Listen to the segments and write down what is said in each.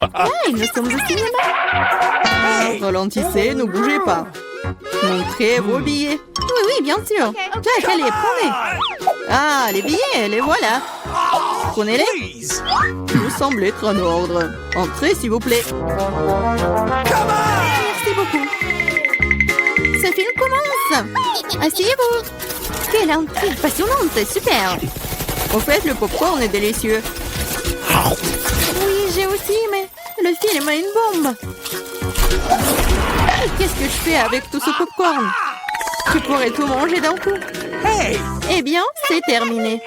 nous sommes au cinéma. Ralentissez, ne bougez pas. Montrez vos billets. Oui, oui, bien sûr. Jack, allez, prenez. Ah, les billets, les voilà. Prenez-les. Vous semblez être en ordre. Entrez, s'il vous plaît. Merci beaucoup. Ce film commence. Asseyez-vous. Quelle intrigue passionnante, super. Au fait, le popcorn est délicieux. Oui, j'ai aussi, mais le film a une bombe. Qu'est-ce que je fais avec tout ce popcorn? Tu pourrais tout manger d'un coup. Eh bien, c'est terminé.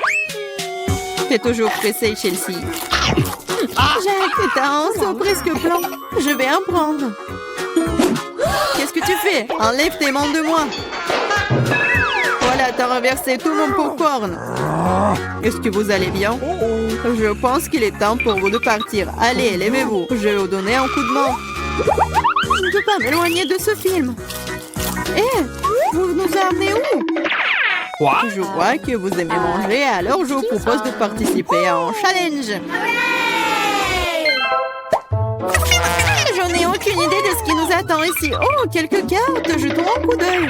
T'es toujours pressée, Chelsea. Jack, t'as un seau presque blanc. Je vais en prendre. Qu'est-ce que tu fais? Enlève tes mains de moi. Voilà, t'as renversé tout mon popcorn. Est-ce que vous allez bien? Je pense qu'il est temps pour vous de partir. Allez, levez-vous. Je vais vous donner un coup de main. Je ne peux pas m'éloigner de ce film. Vous nous amenez où? Je vois que vous aimez manger, alors je vous propose de participer à un challenge. J'en ai aucune idée de ce qui nous attend ici. Oh, quelques cartes, jetons un coup d'œil.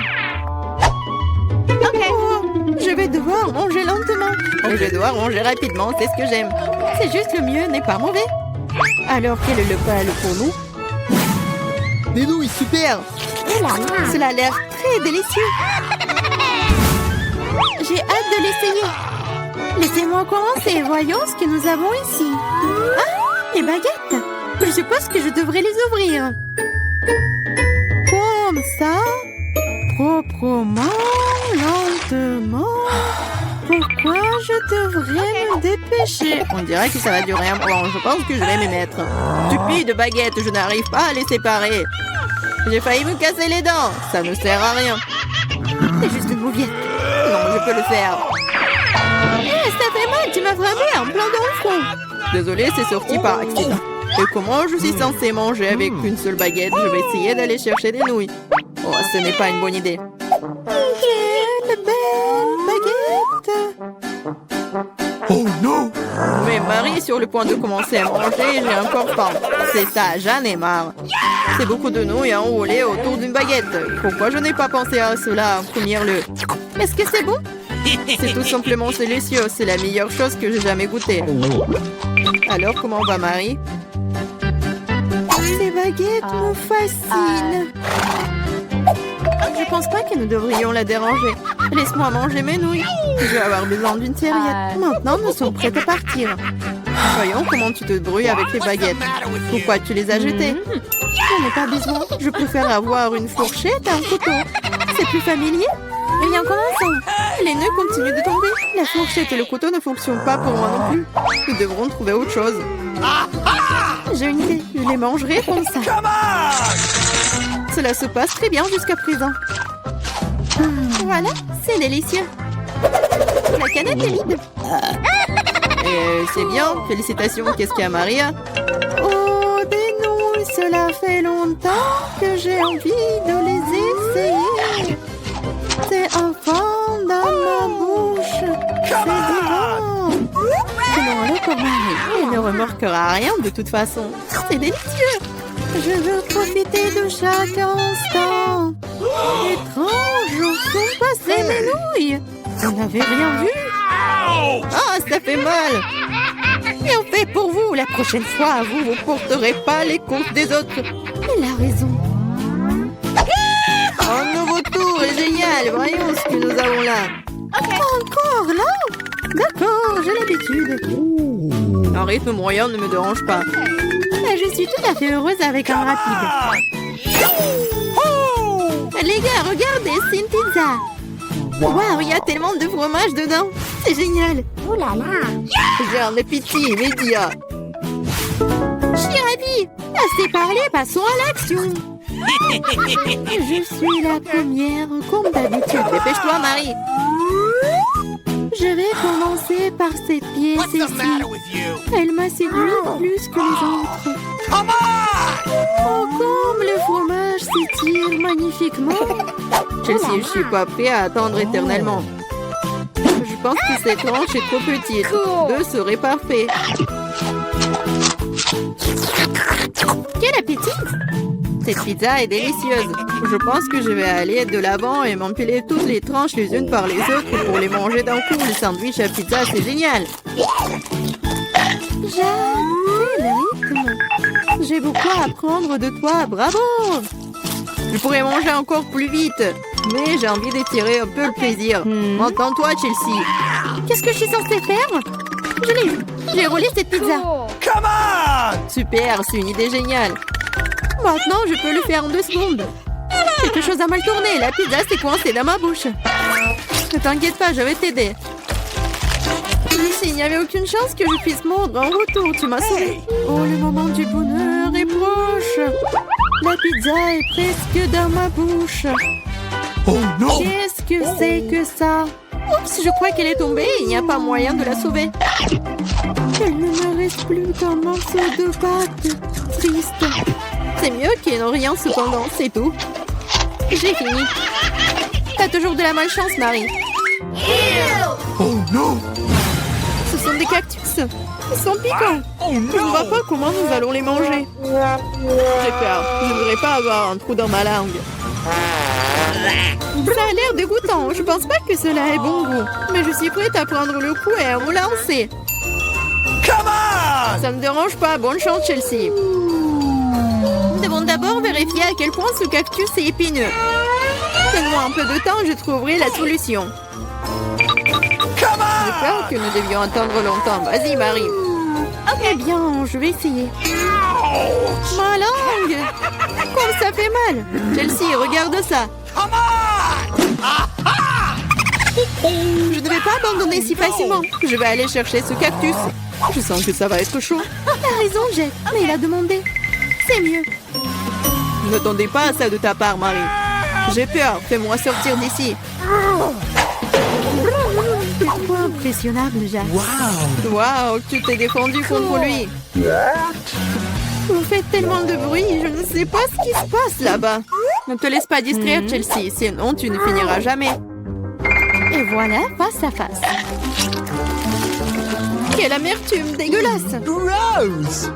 Oh, je vais devoir manger lentement. Je vais devoir manger rapidement, c'est ce que j'aime. C'est juste le mieux, n'est pas mauvais. Alors, quel est le plat pour nous? Des nouilles, super. Cela a l'air très délicieux. J'ai hâte de l'essayer. Laissez-moi commencer. Voyons ce que nous avons ici. Ah, les baguettes. Je suppose que je devrais les ouvrir. Comme ça. Proprement, lentement. Pourquoi je devrais me dépêcher? On dirait que ça va durer un moment. Je pense que je vais m'y mettre. Stupide baguette, je n'arrive pas à les séparer. J'ai failli me casser les dents. Ça ne sert à rien. C'est juste une mouviette. Non, je peux le faire. Ça fait mal, tu m'as frappé en plein dans le front. Désolée, c'est sorti par accident. Et comment je suis censée manger avec une seule baguette? Je vais essayer d'aller chercher des nouilles. Oh, ce n'est pas une bonne idée. Quelle belle baguette! Oh non! Mais Marie est sur le point de commencer à manger et j'ai encore faim. C'est ça, j'en ai marre. C'est beaucoup de nouilles à enrouler autour d'une baguette. Pourquoi je n'ai pas pensé à cela en premier lieu? Est-ce que c'est bon? C'est tout simplement délicieux. C'est la meilleure chose que j'ai jamais goûtée. Alors, comment va Marie? Ces baguettes me fascinent. Je pense pas que nous devrions la déranger. Laisse-moi manger mes nouilles. Je vais avoir besoin d'une serviette. Maintenant, nous sommes prêts à partir. Voyons comment tu te débrouilles avec les baguettes. Pourquoi tu les as jetées? J'en ai pas besoin. Je préfère avoir une fourchette et un couteau. C'est plus familier. Eh bien, commençons. Les nœuds continuent de tomber. La fourchette et le couteau ne fonctionnent pas pour moi non plus. Nous devrons trouver autre chose. J'ai une idée. Je les mangerai comme ça. Cela se passe très bien jusqu'à présent. Voilà, c'est délicieux. La canette est vide. C'est bien. Félicitations. Qu'est-ce qu'il y a, Maria? Oh, des nouilles. Cela fait longtemps que j'ai envie de les essayer. C'est enfin dans ma bouche. C'est divin. Comment alors pour Marie? Elle ne remarquera rien de toute façon. C'est délicieux. Je veux profiter de chaque instant. Étrange, où sont passées mes nouilles? Vous n'avez rien vu? Ah, ça fait mal. Et on fait pour vous. La prochaine fois, vous ne porterez pas les comptes des autres. Il a raison. Un nouveau tour est génial. Voyons ce que nous avons là. Encore là? D'accord, j'ai l'habitude. Un rythme moyen ne me dérange pas. Je suis tout à fait heureuse avec un rapide. Les gars, regardez, c'est une pizza. Waouh, il y a tellement de fromage dedans. C'est génial. Oh là là. J'ai un appétit immédiat. Je suis ravie. Assez parlé, passons à l'action. Je suis la première, comme d'habitude. Dépêche-toi, Marie. Je vais commencer par cette pièce ici. Elle m'a séduit plus que les autres. Oh, comme le fromage s'étire magnifiquement. Chelsea, je suis pas prêt à attendre éternellement. Je pense que cette tranche est trop petite. Deux seraient parfaits. cette pizza est délicieuse. Je pense que je vais aller de l'avant et m'empiler toutes les tranches les unes par les autres pour les manger d'un coup. Le sandwich à pizza, c'est génial. J'ai beaucoup à apprendre de toi, bravo! Je pourrais manger encore plus vite, mais j'ai envie d'étirer un peu le plaisir. Entends-toi, Chelsea. Qu'est-ce que je suis censée faire? Je l'ai eu. J'ai roulé cette pizza. Come on! Super, c'est une idée géniale. Maintenant, je peux le faire en 2 secondes. Quelque chose a mal tourné. La pizza s'est coincée dans ma bouche. Ne t'inquiète pas, je vais t'aider. Il n'y avait aucune chance que je puisse mordre en retour. Tu m'as sauvé. Oh, le moment du bonheur est proche. La pizza est presque dans ma bouche. Oh non! Qu'est-ce que c'est que ça? Oups, je crois qu'elle est tombée. Il n'y a pas moyen de la sauver. Il ne me reste plus qu'un morceau de pâte. Triste. C'est mieux qu'il n'y ait rien cependant, c'est tout. J'ai fini. T'as toujours de la malchance, Marie. Oh non! Ce sont des cactus. Ils sont piquants. Oh Je ne vois pas comment nous allons les manger. J'ai peur. Je ne voudrais pas avoir un trou dans ma langue. Ça a l'air dégoûtant. Je pense pas que cela ait bon goût. Mais je suis prête à prendre le coup et à me lancer. Come on! Ça ne me dérange pas. Bonne chance, Chelsea. Nous devons d'abord vérifier à quel point ce cactus est épineux. Donne-moi un peu de temps, je trouverai la solution. J'ai peur que nous devions attendre longtemps. Vas-y, Marie. Eh bien, je vais essayer. Ma langue! Comme ça fait mal. Chelsea, regarde ça. Je ne vais pas abandonner si facilement. Je vais aller chercher ce cactus. Je sens que ça va être chaud. T'as raison, Jack. Mais il a demandé. C'est mieux. Je n'attendais pas à ça de ta part, Marie. J'ai peur. Fais-moi sortir d'ici. C'est trop impressionnable, Jack. Waouh, tu t'es défendu contre lui. Vous faites tellement de bruit, je ne sais pas ce qui se passe là-bas. Ne te laisse pas distraire, Chelsea, sinon tu ne finiras jamais. Et voilà, face à face. Quelle amertume dégueulasse. Gross!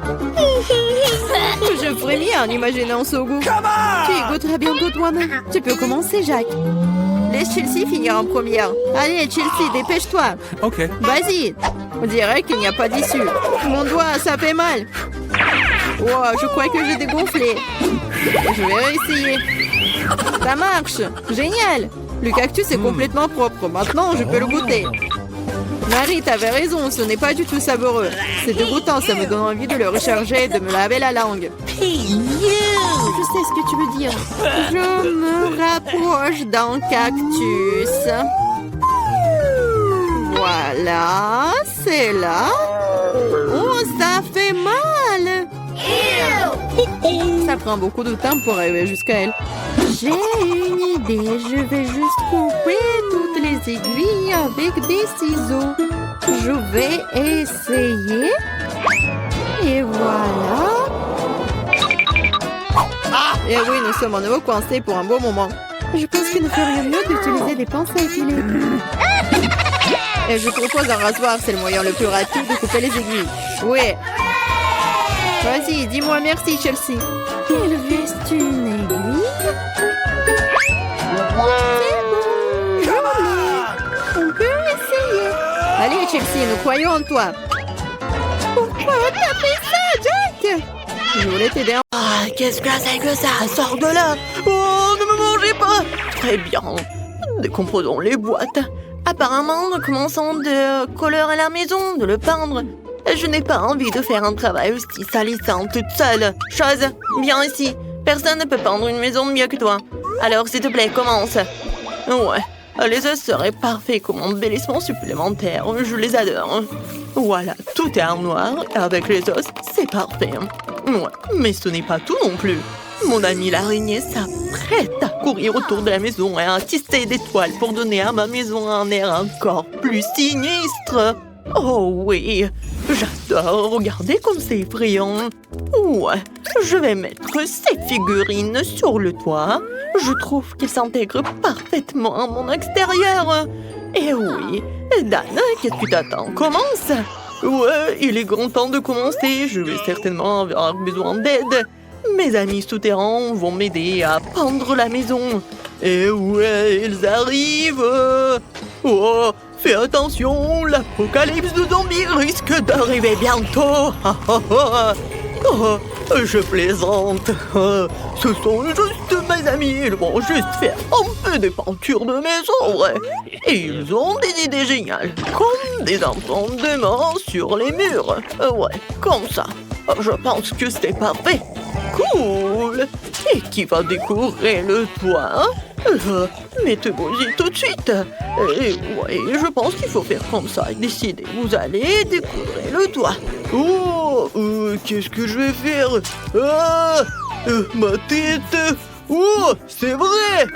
Je frémis en imaginant ce goût. Tu y goûteras bientôt toi-même. Tu peux commencer, Jack. Laisse Chelsea finir en première. Allez, Chelsea, dépêche-toi. OK. Vas-y. On dirait qu'il n'y a pas d'issue. Mon doigt, ça fait mal. Wow, je crois que j'ai dégonflé. Je vais réessayer. Ça marche. Génial. Le cactus est complètement propre. Maintenant, je peux le goûter. Marie, t'avais raison. Ce n'est pas du tout savoureux. C'est dégoûtant. Ça me donne envie de le recharger et de me laver la langue. Je sais ce que tu veux dire. Je me rapproche d'un cactus. Voilà, c'est là. Oh, ça fait mal. Ça prend beaucoup de temps pour arriver jusqu'à elle. J'ai une idée. Je vais juste couper toutes les aiguilles avec des ciseaux. Je vais essayer. Et voilà. Et oui, nous sommes à nouveau coincés pour un bon moment. Je pense qu'il nous ferait mieux d'utiliser des pinces à épiler. Et je propose un rasoir, c'est le moyen le plus rapide de couper les aiguilles. Oui. Vas-y, dis-moi merci, Chelsea. Il reste une aiguille. C'est bon, j'en ai. On peut essayer. Allez, Chelsea, nous croyons en toi. Pourquoi t'as fait ça, Jack? Je voulais t'aider. Qu'est-ce que c'est que ça? Sors de là! Oh, ne me mangez pas! Très bien. Décomposons les boîtes. Apparemment, nous commençons de couleur à la maison, de le peindre. Je n'ai pas envie de faire un travail aussi salissant toute seule. Chose, viens ici. Personne ne peut peindre une maison mieux que toi. Alors, s'il te plaît, commence. Ouais, les os seraient parfaits comme embellissement supplémentaire. Je les adore. Voilà, tout est en noir. Avec les os, c'est parfait. Ouais, mais ce n'est pas tout non plus. Mon ami l'araignée s'apprête à courir autour de la maison et à tisser des toiles pour donner à ma maison un air encore plus sinistre. Oh oui, j'adore. Regardez comme c'est effrayant. Ouais, je vais mettre ces figurines sur le toit. Je trouve qu'elles s'intègrent parfaitement à mon extérieur. Et oui, Dan, qu'est-ce que tu t'attends? Commence. Ouais, il est grand temps de commencer. Je vais certainement avoir besoin d'aide. Mes amis souterrains vont m'aider à pendre la maison. Et ouais, ils arrivent. Oh, fais attention, l'apocalypse de zombies risque d'arriver bientôt. Oh, je plaisante. Ce sont juste mes amis. Ils vont juste faire un peu de peinture de maison. Et ils ont des idées géniales. Comme des enfants de main sur les murs. Ouais, comme ça. Je pense que c'est parfait. Cool. Et qui va décorer le toit? Mettez-vous-y tout de suite. Et ouais, je pense qu'il faut faire comme ça. Décidez, vous allez décorer le toit. Oh, qu'est-ce que je vais faire? Ah, ma tête. Oh, c'est vrai.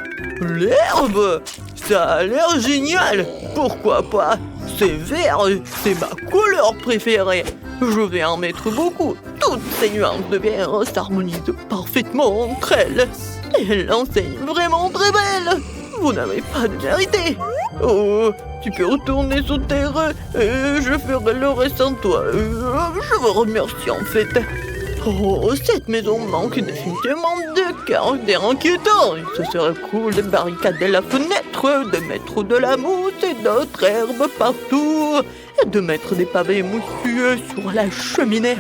L'herbe, ça a l'air génial. Pourquoi pas? C'est vert, c'est ma couleur préférée. Je vais en mettre beaucoup. Toutes ces nuances de vert s'harmonisent parfaitement entre elles. Et l'enseigne vraiment très belle. Vous n'avez pas de vérité. Oh, tu peux retourner sur terre et je ferai le reste sans toi. Je vous remercie en fait. Oh, cette maison manque définitivement de caractère inquiétant. Ce serait cool de barricader la fenêtre, de mettre de la mousse et d'autres herbes partout, et de mettre des pavés moussueux sur la cheminée.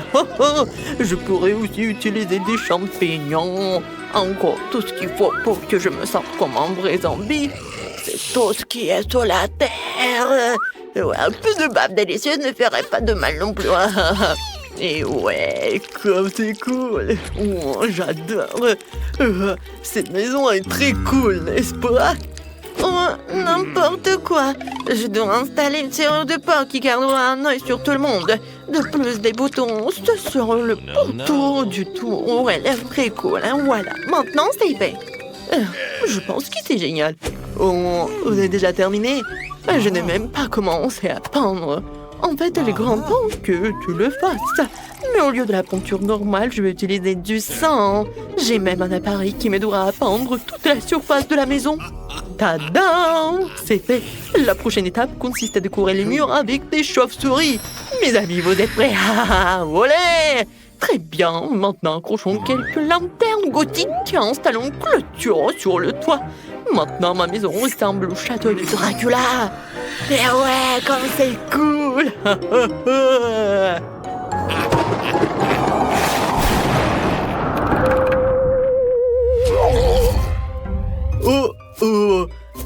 Je pourrais aussi utiliser des champignons. Encore tout ce qu'il faut pour que je me sente comme un vrai zombie. C'est tout ce qui est sur la terre. Ouais, un peu de bave délicieuse ne ferait pas de mal non plus. Et ouais, comme c'est cool. Oh, j'adore. Cette maison est très cool, n'est-ce pas? Oh, n'importe quoi. Je dois installer une serrure de porte qui gardera un œil sur tout le monde. De plus, des boutons, ce sera le pourtour du tour. Ouais, elle est très cool, hein. Voilà, maintenant c'est fait. Je pense que c'est génial. Oh, vous avez déjà terminé? Je n'ai même pas commencé à peindre. En fait, il est grand temps que tu le fasses. Mais au lieu de la peinture normale, je vais utiliser du sang. J'ai même un appareil qui m'aidera à peindre toute la surface de la maison. Tadam! C'est fait. La prochaine étape consiste à décorer les murs avec des chauves-souris. Mes amis, vous êtes prêts? Olé! Très bien. Maintenant, accrochons quelques lanternes gothiques et installons une clôture sur le toit. Maintenant, ma maison ressemble au château de Dracula. Et ouais, comme c'est cool!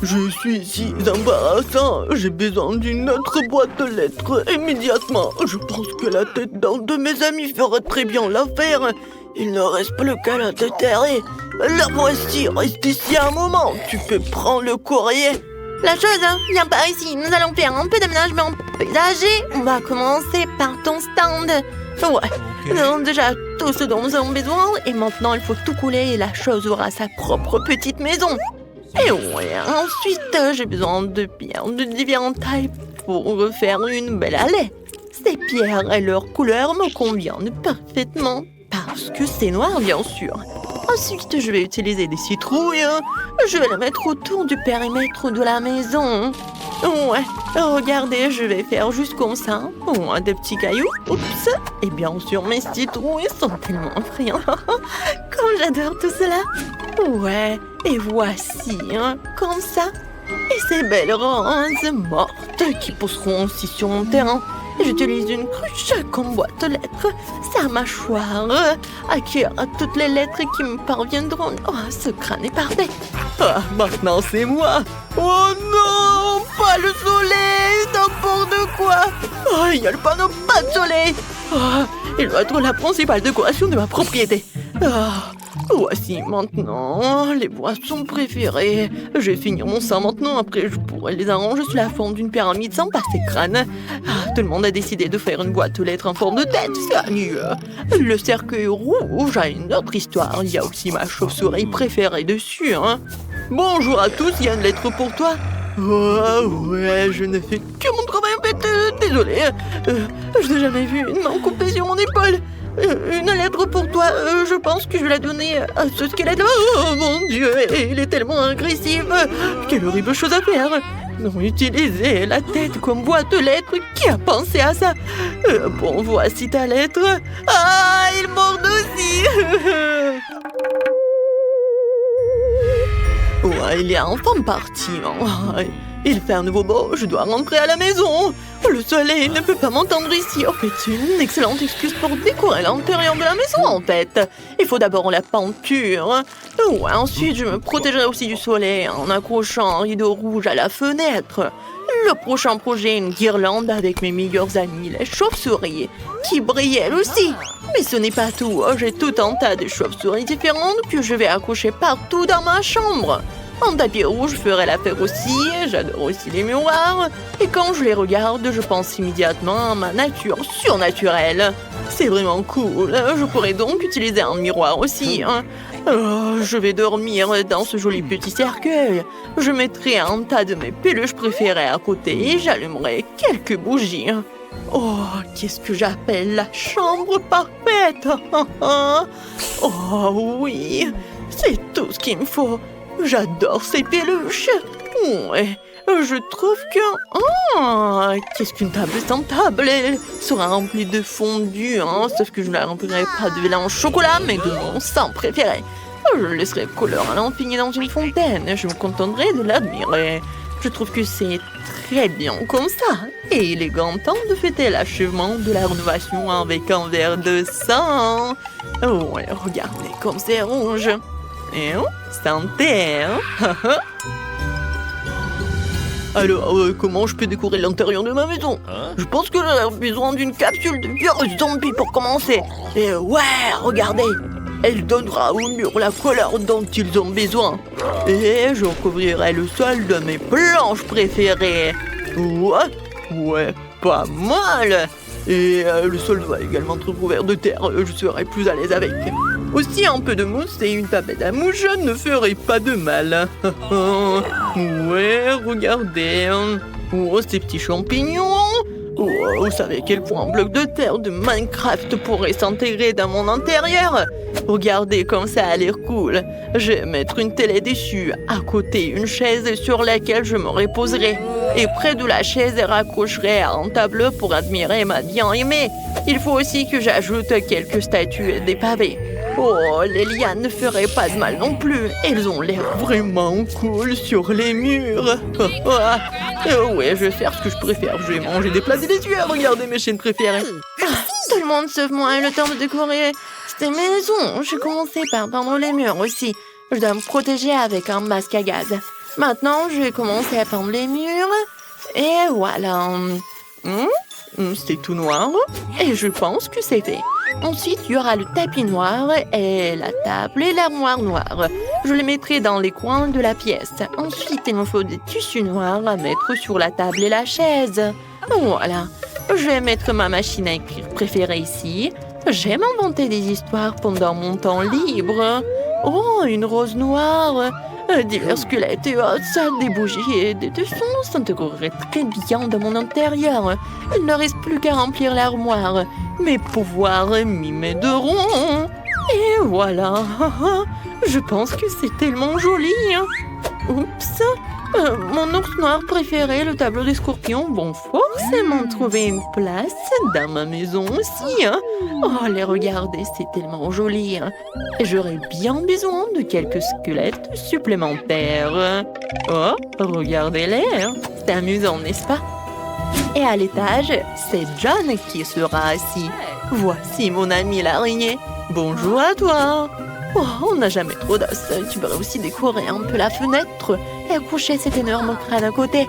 Je suis si embarrassant. J'ai besoin d'une autre boîte de lettres immédiatement. Je pense que la tête d'un de mes amis ferait très bien l'affaire. Il ne reste plus qu'à la déterrer. La voici, reste ici un moment. Tu peux prendre le courrier. La chose, viens par ici. Nous allons faire un peu d'aménagement paysager. On va commencer par ton stand. Ouais, nous avons déjà tout ce dont nous avons besoin. Et maintenant, il faut tout couler et la chose aura sa propre petite maison. Et ouais, ensuite, j'ai besoin de pierres de différentes tailles pour faire une belle allée. Ces pierres et leur couleur me conviennent parfaitement. Parce que c'est noir, bien sûr. Ensuite, je vais utiliser des citrouilles. Je vais les mettre autour du périmètre de la maison. Ouais, regardez, je vais faire juste comme ça. Ouais, des petits cailloux. Oups. Et bien sûr, mes citrouilles sont tellement friands. Comme j'adore tout cela. Ouais, et voici, comme ça. Et ces belles roses mortes qui pousseront aussi sur mon terrain. J'utilise une cruche comme boîte de lettres. Sa mâchoire accueillera toutes les lettres qui me parviendront. Oh, ce crâne est parfait. Ah, maintenant c'est moi. Oh non, pas le soleil, n'importe quoi. Oh, il y a le panneau pas de soleil. Oh, il doit être la principale décoration de ma propriété. Voici maintenant les boissons préférées. Je vais finir mon sang maintenant, après je pourrai les arranger sous la forme d'une pyramide sans passer crâne. Tout le monde a décidé de faire une boîte aux lettres en forme de tête, c'est mieux. Le cercueil rouge a une autre histoire, il y a aussi ma chauve-souris préférée dessus. Bonjour à tous, il y a une lettre pour toi. Oh ouais, je ne fais que mon travail en fait, désolé. Je n'ai jamais vu une main coupée sur mon épaule. Une lettre pour toi, je pense que je vais la donner à ce squelette. Oh mon Dieu, il est tellement agressif. Quelle horrible chose à faire. Non, utiliser la tête comme boîte de lettres, qui a pensé à ça? Bon, voici ta lettre. Ah, il mord aussi. il est enfin parti. Oh, il fait un nouveau beau, je dois rentrer à la maison. Le soleil ne peut pas m'entendre ici. Oh, c'est une excellente excuse pour décorer l'intérieur de la maison, en fait. Il faut d'abord la peinture. Ouais, ensuite, je me protégerai aussi du soleil en accrochant un rideau rouge à la fenêtre. Le prochain projet, une guirlande avec mes meilleurs amis, les chauves-souris, qui brillent elles aussi. Mais ce n'est pas tout. J'ai tout un tas de chauves-souris différentes que je vais accrocher partout dans ma chambre. Un tapis rouge ferait l'affaire aussi, j'adore aussi les miroirs. Et quand je les regarde, je pense immédiatement à ma nature surnaturelle. C'est vraiment cool, je pourrais donc utiliser un miroir aussi. Oh, je vais dormir dans ce joli petit cercueil. Je mettrai un tas de mes peluches préférées à côté et j'allumerai quelques bougies. Oh, qu'est-ce que j'appelle la chambre parfaite. Oh oui, c'est tout ce qu'il me faut. J'adore ces peluches. Ouais, je trouve que... Oh, qu'est-ce qu'une table sans table? Elle sera remplie de fondue, sauf que je ne la remplirai pas de lait en chocolat, mais de mon sang préféré. Je laisserai couleur à l'infini dans une fontaine. Je me contenterai de l'admirer. Je trouve que c'est très bien comme ça. Et élégant temps de fêter l'achèvement de la rénovation avec un verre de sang. Ouais, regardez comme c'est rouge. Santé, Alors, comment je peux décorer l'intérieur de ma maison? Je pense que j'ai besoin d'une capsule de virus zombie pour commencer. Et ouais, regardez, elle donnera au mur la couleur dont ils ont besoin. Et je recouvrirai le sol de mes planches préférées. Ouais, pas mal. Et le sol doit également être recouvert de terre, je serai plus à l'aise avec. Aussi, un peu de mousse et une tablette à mouche ne ferait pas de mal. Ouais, regardez. Oh, ces petits champignons. Oh, vous savez à quel point un bloc de terre de Minecraft pourrait s'intégrer dans mon intérieur? Regardez comme ça a l'air cool. Je vais mettre une télé dessus, à côté une chaise sur laquelle je me reposerai. Et près de la chaise, je raccrocherai un tableau pour admirer ma bien-aimée. Il faut aussi que j'ajoute quelques statues et des pavés. Oh, les lianes ne feraient pas de mal non plus. Elles ont l'air vraiment cool sur les murs. Ouais, je vais faire ce que je préfère. Je vais manger des plats délicieux. Regardez mes chaînes préférées. Tout le monde sauf moi a le temps de décorer cette maison. J'ai commencé par peindre les murs aussi. Je dois me protéger avec un masque à gaz. Maintenant, je vais commencer à peindre les murs. Et voilà. C'est tout noir. Et je pense que c'est fait. Ensuite, il y aura le tapis noir et la table et l'armoire noire. Je les mettrai dans les coins de la pièce. Ensuite, il me faut des tissus noirs à mettre sur la table et la chaise. Voilà. Je vais mettre ma machine à écrire préférée ici. J'aime inventer des histoires pendant mon temps libre. Oh, une rose noire. Divers squelettes et os, des bougies et des dessins s'intégreraient très bien dans mon intérieur. Il ne reste plus qu'à remplir l'armoire. Mes pouvoirs m'imaideront. Et voilà. Je pense que c'est tellement joli. Oups. Mon ours noir préféré, le tableau des scorpions, vont forcément trouver une place dans ma maison aussi. Oh, les regarder, c'est tellement joli. Et j'aurais bien besoin de quelques squelettes supplémentaires. Oh, regardez-les. C'est amusant, n'est-ce pas? Et à l'étage, c'est John qui sera assis. Voici mon ami l'araignée. Bonjour à toi. Oh, on n'a jamais trop d'os. Tu pourrais aussi décorer un peu la fenêtre et accrocher cet énorme crâne à côté.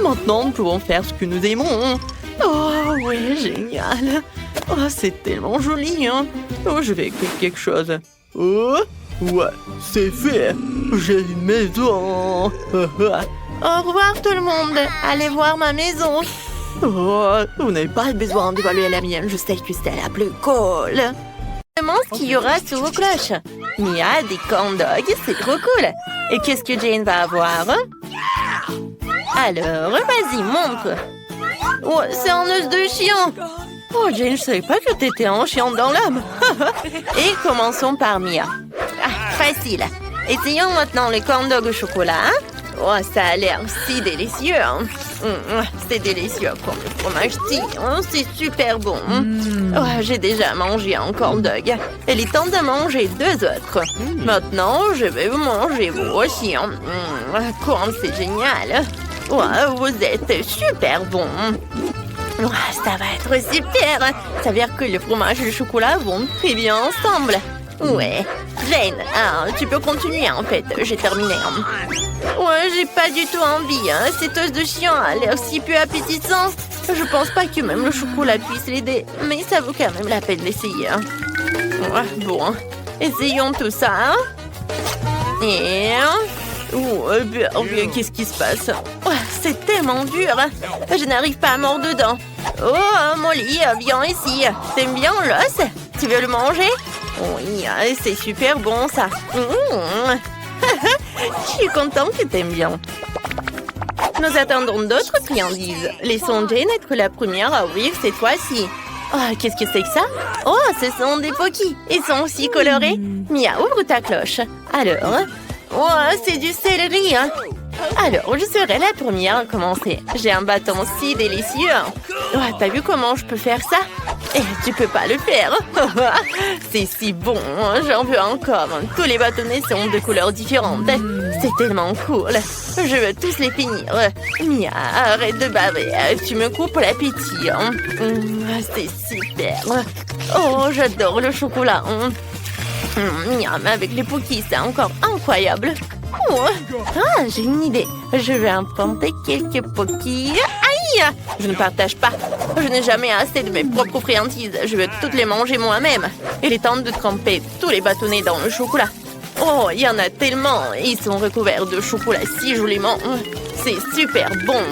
Maintenant, nous pouvons faire ce que nous aimons. Oh, oui, génial. Oh, c'est tellement joli. Oh, je vais écrire quelque chose. Oh, ouais, c'est fait. J'ai une maison. Au revoir tout le monde. Allez voir ma maison. Oh, vous n'avez pas besoin d'évaluer la mienne. Je sais que c'est la plus cool. Demande ce qu'il y aura sous vos cloches. Mia, des corn dogs, c'est trop cool. Et qu'est-ce que Jane va avoir? Alors, vas-y, montre. Oh, c'est un os de chien. Oh, Jane, je savais pas que t'étais un chien dans l'âme. Et commençons par Mia. Ah, facile. Essayons maintenant les corn dogs au chocolat. Oh, ça a l'air si délicieux. C'est délicieux comme le fromage tire. C'est super bon. Oh, j'ai déjà mangé un corn dog. Il est temps de manger 2 autres. Maintenant, je vais vous manger vous aussi. Comme c'est génial. Oh, vous êtes super bon. Oh, ça va être super. Ça veut dire que le fromage et le chocolat vont très bien ensemble. Ouais. Jane, tu peux continuer en fait. J'ai terminé. Ouais, j'ai pas du tout envie. Cette os de chien a l'air si peu appétissant. Je pense pas que même le chocolat puisse l'aider. Mais ça vaut quand même la peine d'essayer. Ouais, bon, essayons tout ça. Et... Oh, qu'est-ce qui se passe? Oh, c'est tellement dur. Je n'arrive pas à mordre dedans. Oh, Molly, viens ici. T'aimes bien l'os? Tu veux le manger? Oui, c'est super bon ça. Je suis contente que t'aimes bien. Nous attendons d'autres friandises. Laissons Jane être la première à ouvrir cette fois-ci. Oh, qu'est-ce que c'est que ça? Oh, ce sont des Pocky. Ils sont aussi colorés. Mia, ouvre ta cloche. Alors... Oh, c'est du céleri, hein. Alors, je serai la première à commencer. J'ai un bâton si délicieux. Oh, t'as vu comment je peux faire ça? Et tu peux pas le faire. C'est si bon, j'en veux encore. Tous les bâtonnets sont de couleurs différentes. C'est tellement cool. Je veux tous les finir. Mia, arrête de baver. Tu me coupes l'appétit. C'est super. Oh, j'adore le chocolat. Miam, avec les Pocky, c'est encore incroyable. Oh. J'ai une idée. Je vais inventer quelques Pocky. Aïe! Je ne partage pas. Je n'ai jamais assez de mes propres friandises. Je veux toutes les manger moi-même. Il est temps de tremper tous les bâtonnets dans le chocolat. Oh, il y en a tellement. Ils sont recouverts de chocolat si joliment. C'est super bon.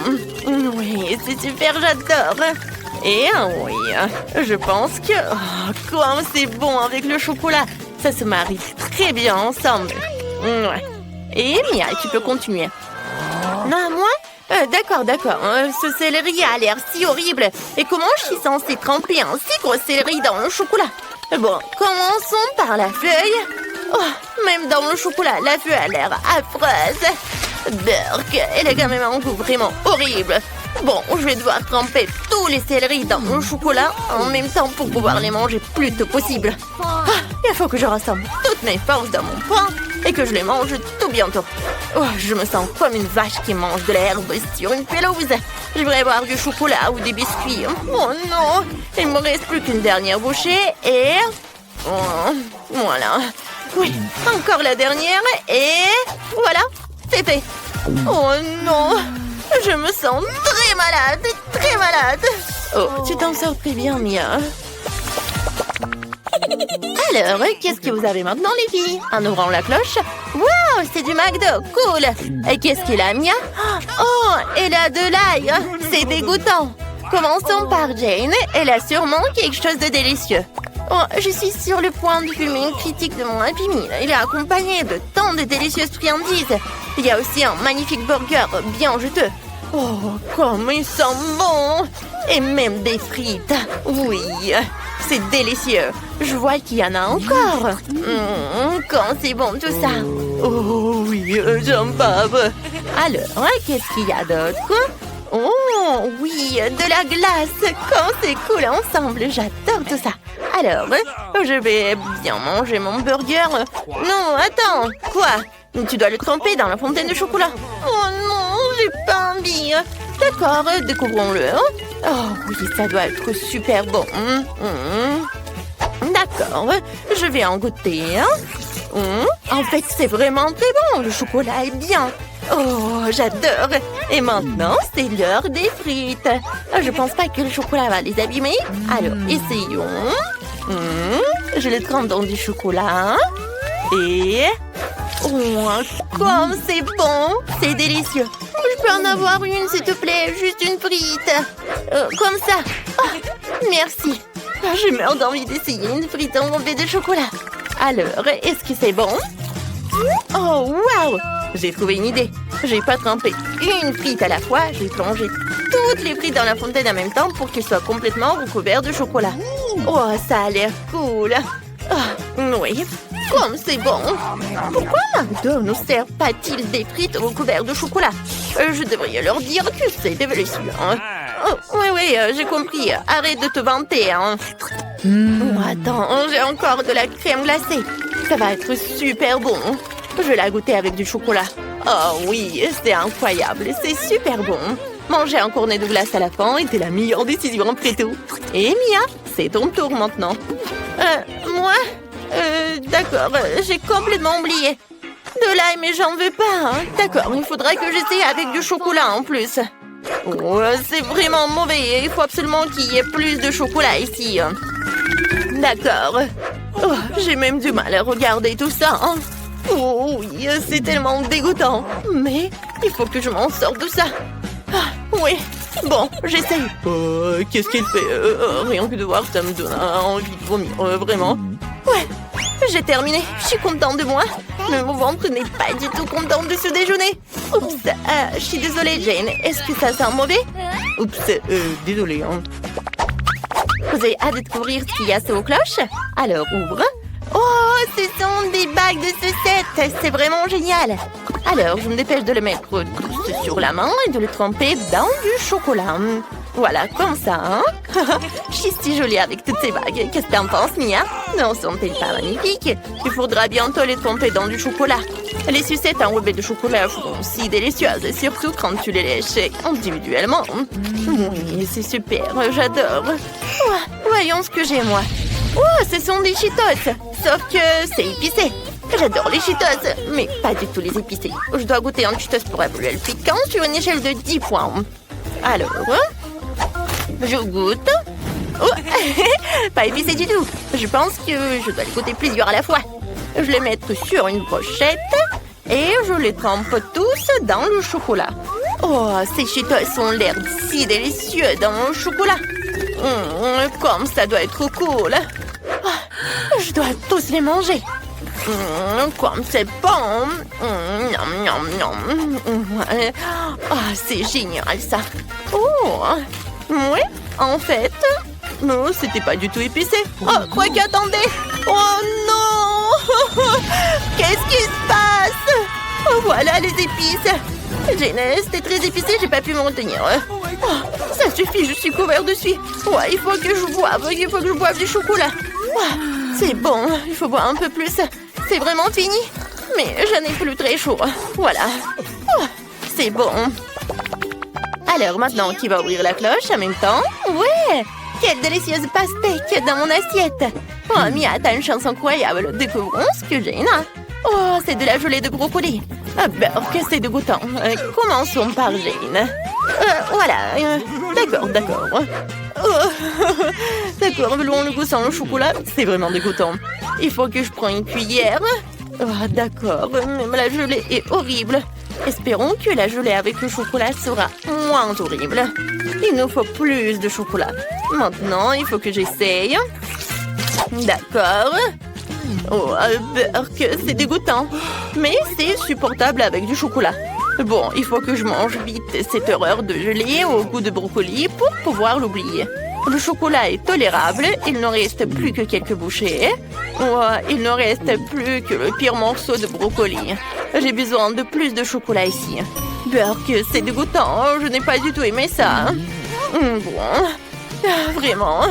Oui, c'est super, j'adore. Et oui, je pense que... Oh, comme c'est bon avec le chocolat. Ça se marie très bien ensemble. Ouais. Et Mia, tu peux continuer. Non, moi? D'accord. Ce céleri a l'air si horrible. Et comment je suis censée tremper un si gros céleri dans le chocolat? Bon, commençons par la feuille. Oh, même dans le chocolat, la feuille a l'air affreuse. Burk, elle a quand même un goût vraiment horrible. Bon, je vais devoir tremper tous les céleris dans le chocolat en même temps pour pouvoir les manger plus tôt possible. Il faut que je rassemble toutes mes forces dans mon poing et que je les mange tout bientôt. Oh, je me sens comme une vache qui mange de l'herbe sur une pelouse. Je voudrais boire du chocolat ou des biscuits. Oh non, il me reste plus qu'une dernière bouchée et... Oh, voilà. Oui, encore la dernière et... Voilà, c'est fait. Oh non, je me sens très malade. Oh, tu t'en sors très bien, Mia. Alors, qu'est-ce que vous avez maintenant, les filles? En ouvrant la cloche? Wow, c'est du McDo, cool. Et qu'est-ce qu'il a, Mia? Oh, elle a de l'ail. C'est dégoûtant. Commençons par Jane. Elle a sûrement quelque chose de délicieux. Oh, je suis sur le point de fumer une critique de mon Happy Meal. Il est accompagné de tant de délicieuses friandises. Il y a aussi un magnifique burger bien juteux. Oh, comme il sent bon! Et même des frites. Oui, c'est délicieux. Je vois qu'il y en a encore. Quand c'est bon tout ça. Oh oui, j'en bave. Alors, qu'est-ce qu'il y a d'autre? Oh oui, de la glace. Quand c'est cool ensemble, j'adore tout ça. Alors, je vais bien manger mon burger. Non, attends. Quoi? Tu dois le tremper dans la fontaine de chocolat. Oh non, j'ai pas envie. D'accord, découvrons-le. Oh oui, ça doit être super bon. D'accord, je vais en goûter. En fait, c'est vraiment très bon. Le chocolat est bien. Oh, j'adore. Et maintenant, c'est l'heure des frites. Je pense pas que le chocolat va les abîmer. Alors, essayons. Je le trempe dans du chocolat. Et... Oh, comme c'est bon. C'est délicieux. Je peux en avoir une, s'il te plaît. Juste une frite. Comme ça. Oh, merci. Je meurs d'envie d'essayer une frite enrobée de chocolat. Alors, est-ce que c'est bon? Oh, waouh! J'ai trouvé une idée. J'ai pas trempé une frite à la fois. J'ai plongé toutes les frites dans la fontaine en même temps pour qu'elles soient complètement recouvertes de chocolat. Oh, ça a l'air cool. Oh, oui. comme c'est bon! Pourquoi McDo ne sert pas-t-il des frites recouvertes de chocolat? Je devrais leur dire que c'est délicieux. Oh, oui, j'ai compris. Arrête de te vanter. Hein. Oh, attends, j'ai encore de la crème glacée. Ça va être super bon. Je vais la goûter avec du chocolat. Oh oui, c'est incroyable. C'est super bon. Manger un cornet de glace à la fin était la meilleure décision après tout. Et Mia, c'est ton tour maintenant. Moi? D'accord, j'ai complètement oublié. De l'ail, mais j'en veux pas. Hein. D'accord, il faudra que j'essaie avec du chocolat en plus. Oh, c'est vraiment mauvais. Il faut absolument qu'il y ait plus de chocolat ici. D'accord. Oh, j'ai même du mal à regarder tout ça. Hein. Oh oui, c'est tellement dégoûtant. Mais il faut que je m'en sorte de ça. Ah, oui, bon, j'essaye. Qu'est-ce qu'elle fait? Rien que de voir ça me donne envie de vomir, vraiment. Ouais, j'ai terminé. Je suis contente de moi. Mais mon ventre n'est pas du tout content de ce déjeuner. Oups, je suis désolée, Jane. Est-ce que ça sent mauvais? Oups, désolée. Hein. Vous avez hâte de découvrir ce qu'il y a sous vos cloches? Alors, ouvre. Oh, ce sont des bagues de sucettes. C'est vraiment génial. Alors, je me dépêche de le mettre tous sur la main et de le tremper dans du chocolat. Voilà, comme ça, hein. Je suis si jolie avec toutes ces bagues. Qu'est-ce que t'en penses, Mia? Non, sont-elles pas magnifiques? Il faudra bientôt les tremper dans du chocolat. Les sucettes enrobées de chocolat sont si délicieuses, surtout quand tu les lèches individuellement. Oui, c'est super, j'adore. Oh, voyons ce que j'ai, moi. Oh, ce sont des Cheetos, sauf que c'est épicé. J'adore les Cheetos, mais pas du tout les épicés. Je dois goûter un Cheetos pour évaluer le piquant sur une échelle de 10 points. Alors, je goûte. Oh, pas épicé du tout. Je pense que je dois les goûter plusieurs à la fois. Je les mets sur une brochette et je les trempe tous dans le chocolat. Oh, ces Cheetos ont l'air si délicieux dans le chocolat. Comme ça doit être cool. Oh, je dois tous les manger. Comme c'est bon. Oh, c'est génial ça. Oh, oui, en fait, non, c'était pas du tout épicé. Oh, quoi qu'attendez. Oh non. Qu'est-ce qui se passe? Oh, voilà les épices. Jane, c'était très épicé, j'ai pas pu m'en retenir. Oh, ça suffit, je suis couvert de suie. Ouais, il faut que je boive du chocolat. Oh, c'est bon, il faut boire un peu plus. C'est vraiment fini. Mais je n'ai plus très chaud. Voilà. Oh, c'est bon. Alors maintenant, qui va ouvrir la cloche en même temps? Ouais! Quelle délicieuse pastèque dans mon assiette. Oh, Mia, t'as une chance incroyable. Découvrons ce que j'ai là. Oh, c'est de la gelée de brocoli. Ah, que c'est dégoûtant. Commençons par Jane. Voilà. D'accord. Oh. D'accord, melon le goût sans le chocolat, c'est vraiment dégoûtant. Il faut que je prenne une cuillère. Oh, d'accord, même la gelée est horrible. Espérons que la gelée avec le chocolat sera moins horrible. Il nous faut plus de chocolat. Maintenant, il faut que j'essaye. D'accord. Oh, que c'est dégoûtant. Mais c'est supportable avec du chocolat. Bon, il faut que je mange vite cette horreur de gelée au goût de brocoli pour pouvoir l'oublier. Le chocolat est tolérable, il ne reste plus que quelques bouchées. Oh, il ne reste plus que le pire morceau de brocoli. J'ai besoin de plus de chocolat ici. Que c'est dégoûtant, je n'ai pas du tout aimé ça. Bon, vraiment.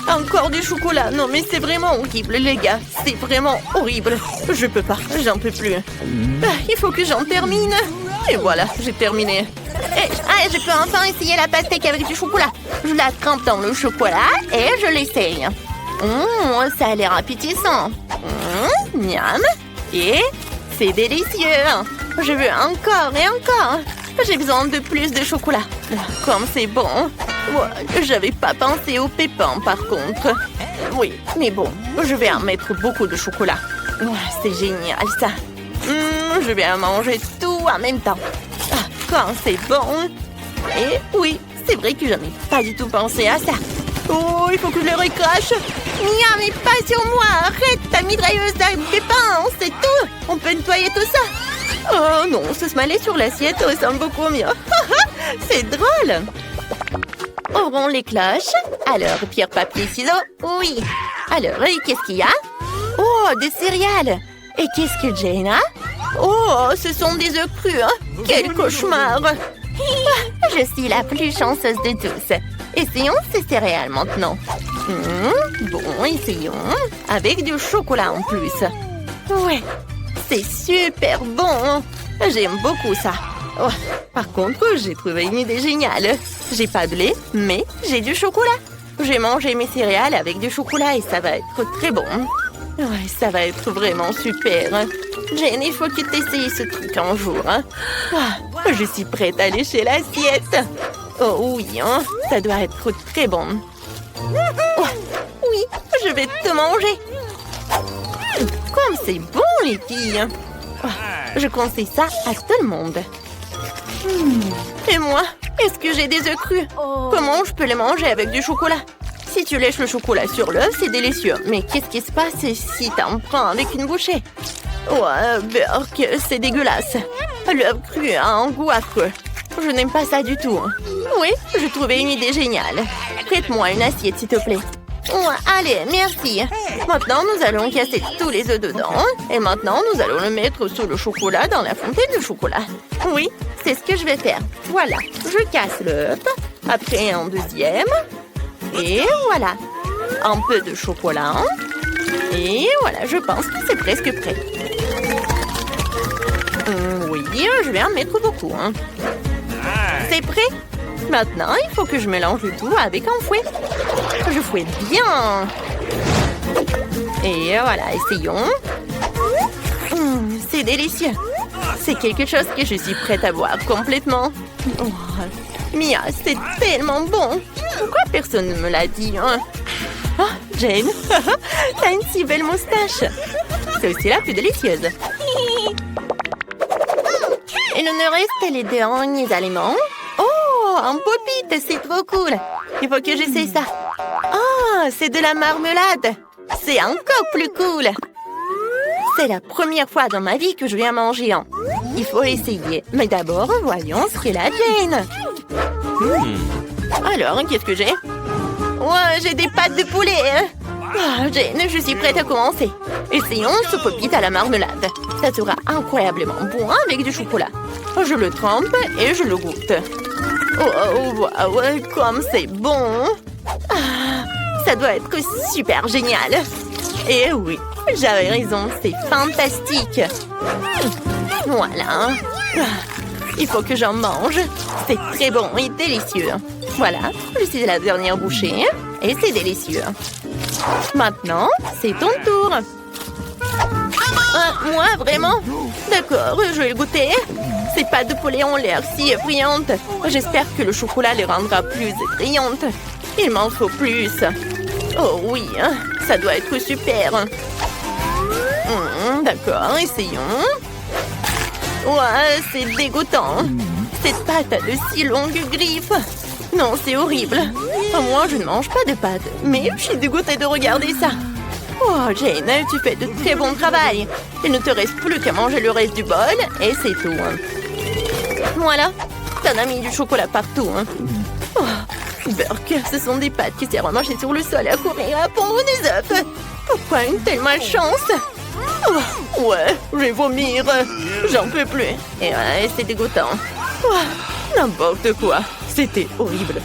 Encore du chocolat. Non, mais c'est vraiment horrible, les gars. C'est vraiment horrible. Je peux pas, j'en peux plus. Il faut que j'en termine. Et voilà, j'ai terminé. Je peux enfin essayer la pastèque avec du chocolat. Je la trempe dans le chocolat et je l'essaye. Ça a l'air appétissant. Miam. Et c'est délicieux. Je veux encore et encore. J'ai besoin de plus de chocolat. Comme c'est bon. J'avais pas pensé au pépins par contre. Oui, mais bon, je vais en mettre beaucoup de chocolat. C'est génial ça. Je vais en manger tout en même temps. Quand c'est bon. Et oui, c'est vrai que j'en ai pas du tout pensé à ça. Oh, il faut que je le recrache. Mia, mais pas sur moi. Arrête ta mitrailleuse à pépins, c'est tout. On peut nettoyer tout ça. Oh non, ce smiley sur l'assiette ressemble beaucoup mieux. C'est drôle. Ouvrons les cloches. Alors, pierre, papier, ciseaux. Oui. Alors, qu'est-ce qu'il y a? Oh, des céréales. Et qu'est-ce que Jane a? Oh, ce sont des œufs crus, hein? Quel cauchemar! Je suis la plus chanceuse de tous. Essayons ces céréales maintenant. Bon, essayons. Avec du chocolat en plus. Ouais, c'est super bon. J'aime beaucoup ça. Oh, par contre, j'ai trouvé une idée géniale. J'ai pas de lait, mais j'ai du chocolat. J'ai mangé mes céréales avec du chocolat et ça va être très bon. Ouais, ça va être vraiment super. Jane, il faut que tu essayes ce truc un jour. Hein? Ah, je suis prête à lécher l'assiette. Oh oui, hein? Ça doit être très bon. Oh, oui, je vais te manger. Comme c'est bon, les filles. Oh, je conseille ça à tout le monde. Et moi, est-ce que j'ai des œufs crus? Comment je peux les manger avec du chocolat? Si tu lèches le chocolat sur l'œuf, c'est délicieux. Mais qu'est-ce qui se passe si t'en prends avec une bouchée? Ouais, Burk, c'est dégueulasse. L'œuf cru a un goût affreux. Je n'aime pas ça du tout. Oui, j'ai trouvé une idée géniale. Prête-moi une assiette, s'il te plaît. Ouais, allez, merci. Maintenant, nous allons casser tous les œufs dedans. Et maintenant, nous allons le mettre sous le chocolat dans la fontaine de chocolat. Oui, c'est ce que je vais faire. Voilà, je casse l'œuf. Après, un deuxième. Et voilà, un peu de chocolat. Et voilà, je pense que c'est presque prêt. Oui, je vais en mettre beaucoup. Hein. C'est prêt? Maintenant, il faut que je mélange le tout avec un fouet. Je fouette bien. Et voilà, essayons. C'est délicieux. C'est quelque chose que je suis prête à boire complètement. Oh, Mia, c'est tellement bon. Pourquoi personne ne me l'a dit, hein? Oh, Jane, t'as une si belle moustache. C'est aussi la plus délicieuse. Il nous reste les derniers aliments. Oh, un pop-it, c'est trop cool. Il faut que j'essaie ça. Oh, c'est de la marmelade. C'est encore plus cool. C'est la première fois dans ma vie que je viens manger un. Il faut essayer. Mais d'abord, voyons ce qu'elle a, Jane. Alors, qu'est-ce que j'ai? Ouais, j'ai des pâtes de poulet. Oh, Jane, je suis prête à commencer. Essayons ce pop-it à la marmelade. Ça sera incroyablement bon avec du chocolat. Je le trempe et je le goûte. Oh, wow, comme c'est bon. Ah, ça doit être super génial. Et oui, j'avais raison, c'est fantastique. Voilà. Il faut que j'en mange. C'est très bon et délicieux. Voilà, je suis à la dernière bouchée. Et c'est délicieux. Maintenant, c'est ton tour. Moi, vraiment? D'accord, je vais le goûter. Ces pâtes de poulet ont l'air si effrayantes. J'espère que le chocolat les rendra plus effrayantes. Il m'en faut plus. Oh oui, ça doit être super. D'accord, essayons. Ouais, c'est dégoûtant. Cette pâte a de si longues griffes. Non, c'est horrible. Moi, je ne mange pas de pâtes, mais je suis dégoûtée de regarder ça. Oh, Jane, tu fais de très bon travail. Il ne te reste plus qu'à manger le reste du bol et c'est tout. Voilà, t'en as mis du chocolat partout. Oh, Burk, ce sont des pâtes qui servent à marcher sur le sol et à courir à pondre des œufs. Pourquoi une telle malchance? Oh, ouais, je vais vomir. J'en peux plus. Et ouais, c'est dégoûtant. Oh, n'importe quoi. C'était horrible.